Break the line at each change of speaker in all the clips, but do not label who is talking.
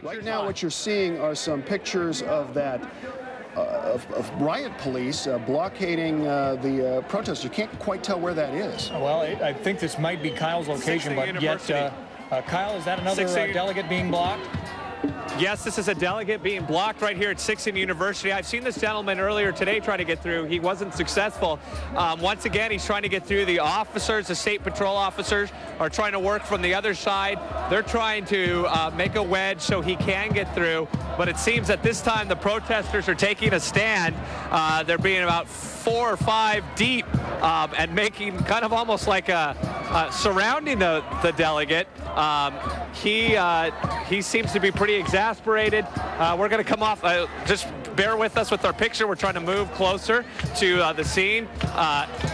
Right now, what you're seeing are some pictures of that of riot police blockading the protesters. You can't quite tell where that is.
Well, I think this might be Kyle's location, but yet, Kyle, is that another delegate being blocked?
Yes, this is a delegate being blocked right here at 6th and University. I've seen this gentleman earlier today try to get through. He wasn't successful. Once again, he's trying to get through. The officers, the state patrol officers, are trying to work from the other side. They're trying to make a wedge so he can get through. But it seems that this time the protesters are taking a stand. They're being about 4 or 5 deep and making kind of almost like surrounding the delegate. He seems to be pretty exasperated. We're going to come off. Just bear with us with our picture. We're trying to move closer to the scene.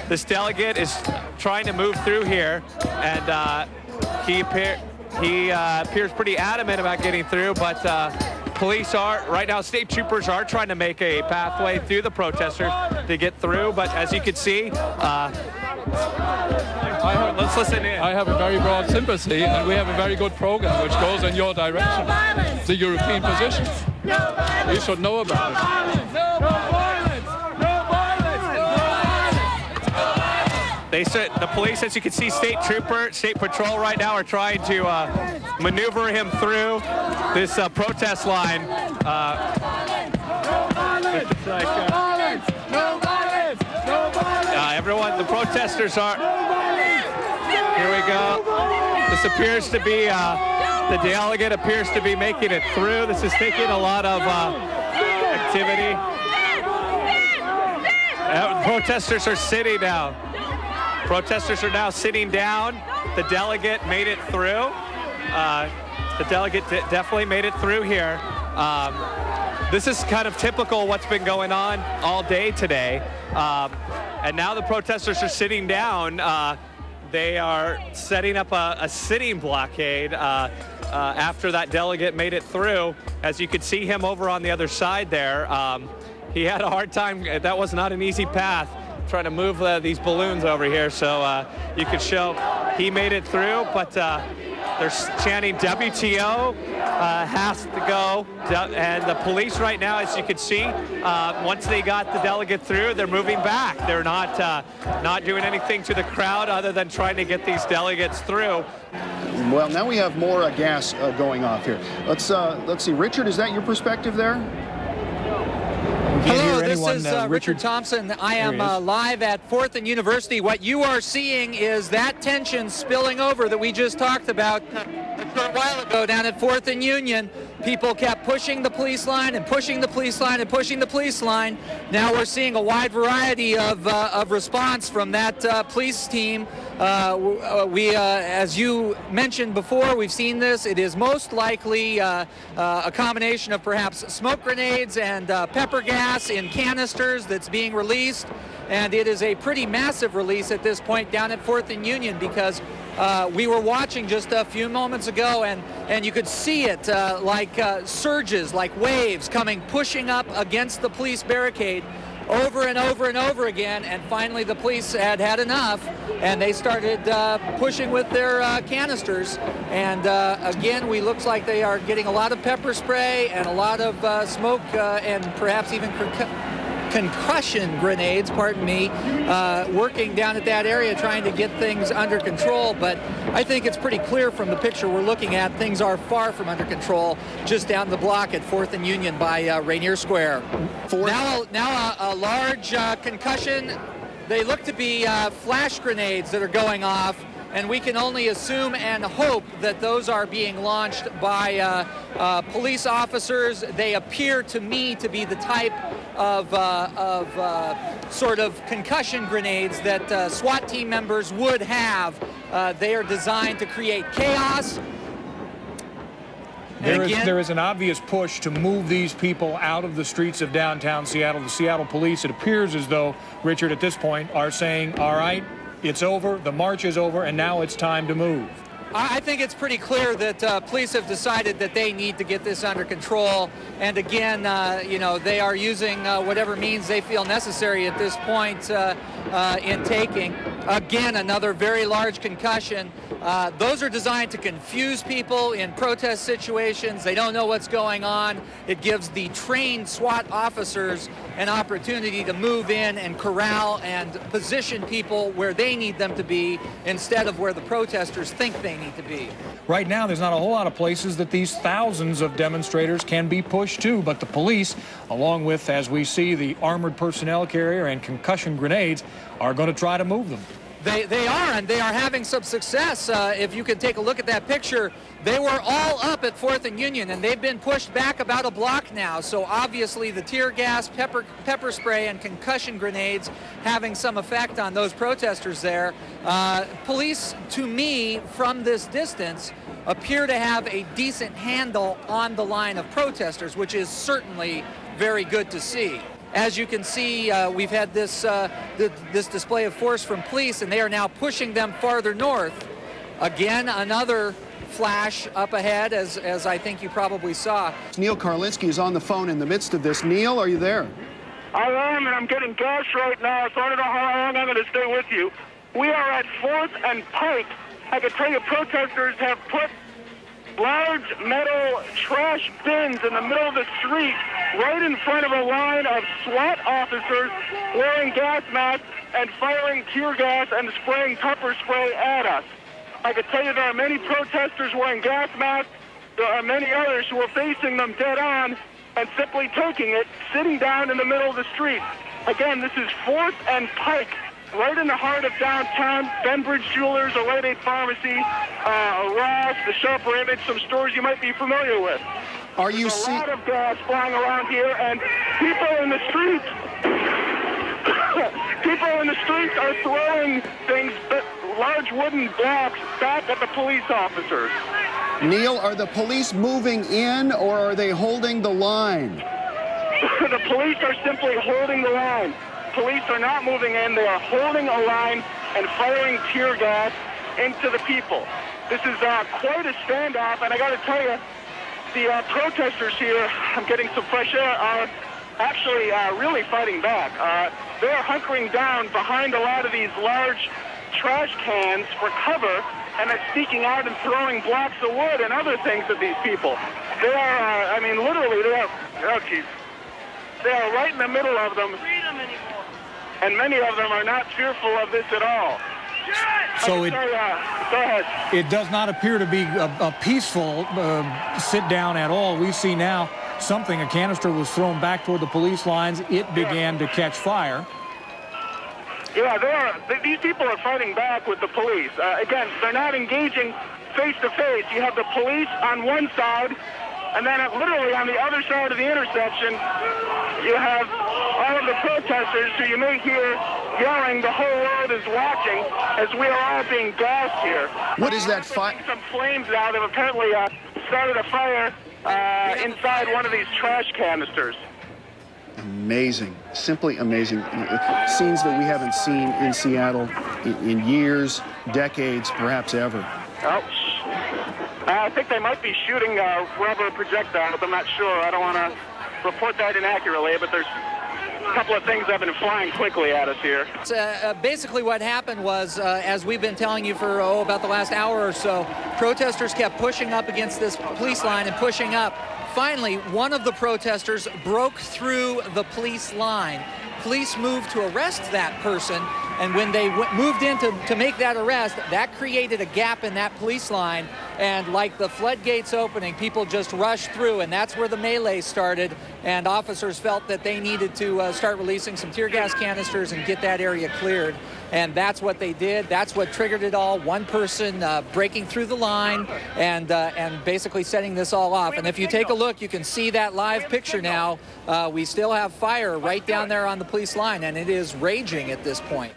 This delegate is trying to move through here, and he appears pretty adamant about getting through, but police are, right now, state troopers are trying to make a pathway through the protesters to get through, but as you can see, let's listen in.
I have a very broad sympathy, and we have a very good program which goes in your direction, the European position. You should know about it.
No violence! No violence! They said the police, as you can see, state patrol right now are trying to maneuver him through this protest line. Everyone, the protesters are. Here we go. This appears to be the delegate appears to be making it through. This is taking a lot of activity. Protesters are sitting down. Protesters are now sitting down. The delegate made it through. The delegate definitely made it through here. This is kind of typical what's been going on all day today. And now the protesters are sitting down. They are setting up a sitting blockade after that delegate made it through. As you could see him over on the other side there, he had a hard time. That was not an easy path, trying to move these balloons over here. So you could show he made it through, but they're chanting WTO has to go. And the police right now, as you can see, once they got the delegate through, they're moving back. They're not doing anything to the crowd other than trying to get these delegates through.
Well, now we have more gas going off here. Let's see. Richard, is that your perspective there?
Hello, this is Richard Thompson. I am live at 4th and University. What you are seeing is that tension spilling over that we just talked about a short while ago down at 4th and Union. People kept pushing the police line and pushing the police line and pushing the police line. Now we're seeing a wide variety of response from that police team. As you mentioned before, we've seen this. It is most likely a combination of perhaps smoke grenades and pepper gas in canisters that's being released. And it is a pretty massive release at this point down at 4th and Union, because we were watching just a few moments ago, and you could see it like surges, like waves coming, pushing up against the police barricade over and over and over again. And finally the police had enough, and they started pushing with their canisters. And again, looks like they are getting a lot of pepper spray and a lot of smoke and perhaps even concussion grenades, working down at that area trying to get things under control. But I think it's pretty clear from the picture we're looking at, things are far from under control just down the block at 4th and Union by Rainier Square. Now a large concussion. They look to be flash grenades that are going off, and we can only assume and hope that those are being launched by police officers. They appear to me to be the type of sort of concussion grenades that SWAT team members would have. They are designed to create chaos.
There is an obvious push to move these people out of the streets of downtown Seattle. The Seattle police, it appears as though, Richard, at this point, are saying, all right, it's over, the march is over, and now it's time to move.
I think it's pretty clear that police have decided that they need to get this under control. And again, they are using whatever means they feel necessary at this point in taking. Again, another very large concussion. Those are designed to confuse people in protest situations. They don't know what's going on. It gives the trained SWAT officers an opportunity to move in and corral and position people where they need them to be instead of where the protesters think they need to be.
Right now, there's not a whole lot of places that these thousands of demonstrators can be pushed to, but the police, along with, as we see, the armored personnel carrier and concussion grenades, are going to try to move them.
They are, and they are having some success. If you can take a look at that picture, they were all up at 4th and Union, and they've been pushed back about a block now. So obviously the tear gas, pepper spray, and concussion grenades having some effect on those protesters there. Police, to me, from this distance, appear to have a decent handle on the line of protesters, which is certainly very good to see. As you can see, we've had this display of force from police, and they are now pushing them farther north. Again, another flash up ahead, as I think you probably saw.
Neal Karlinsky is on the phone in the midst of this. Neal, are you there?
I am, and I'm getting gas right now, so I don't know how long I'm going to stay with you. We are at 4th and Pike. I can tell you protesters have put large metal trash bins in the middle of the street right in front of a line of SWAT officers wearing gas masks and firing tear gas and spraying pepper spray at us. I can tell you there are many protesters wearing gas masks. There are many others who are facing them dead on and simply taking it, sitting down in the middle of the street. Again, this is 4th and Pike, right in the heart of downtown. Benbridge Jewelers, a Rite Aid Pharmacy, Ross, the Sharper Image, some stores you might be familiar with.
Are you
There's a lot of gas flying around here, and people in the streets, are throwing things, large wooden blocks, back at the police officers.
Neal, are the police moving in, or are they holding the line?
The police are simply holding the line. Police are not moving in. They are holding a line and firing tear gas into the people. This is quite a standoff, and I got to tell you, the protesters here, I'm getting some fresh air, are actually really fighting back. They're hunkering down behind a lot of these large trash cans for cover, and they're sneaking out and throwing blocks of wood and other things at these people. They are, literally, they are, oh geez. They are right in the middle of them, and many of them are not fearful of this at all.
So
go ahead.
It does not appear to be a peaceful sit down at all. We see now a canister was thrown back toward the police lines. It began to catch fire.
Yeah, these people are fighting back with the police. Again, they're not engaging face to face. You have the police on one side, and then literally on the other side of the intersection, you have all of the protesters who you may hear yelling, "The whole world is watching," as we are all being gassed here.
What is that fire?
Some flames now that apparently started a fire inside one of these trash canisters.
Amazing, simply amazing. Scenes that we haven't seen in Seattle in years, decades, perhaps ever.
Oh, I think they might be shooting rubber projectiles. I'm not sure. I don't want to report that inaccurately, but there's a couple of things that have been flying quickly at us here.
Basically what happened was, as we've been telling you for about the last hour or so, protesters kept pushing up against this police line and pushing up. Finally, one of the protesters broke through the police line. Police moved to arrest that person, and when they moved in to make that arrest, that created a gap in that police line, and like the floodgates opening, people just rushed through, and that's where the melee started, and officers felt that they needed to start releasing some tear gas canisters and get that area cleared, and that's what they did. That's what triggered it all. One person breaking through the line and basically setting this all off. And if you take a look, you can see that live picture now. We still have fire right down there on the police line, and it is raging at this point.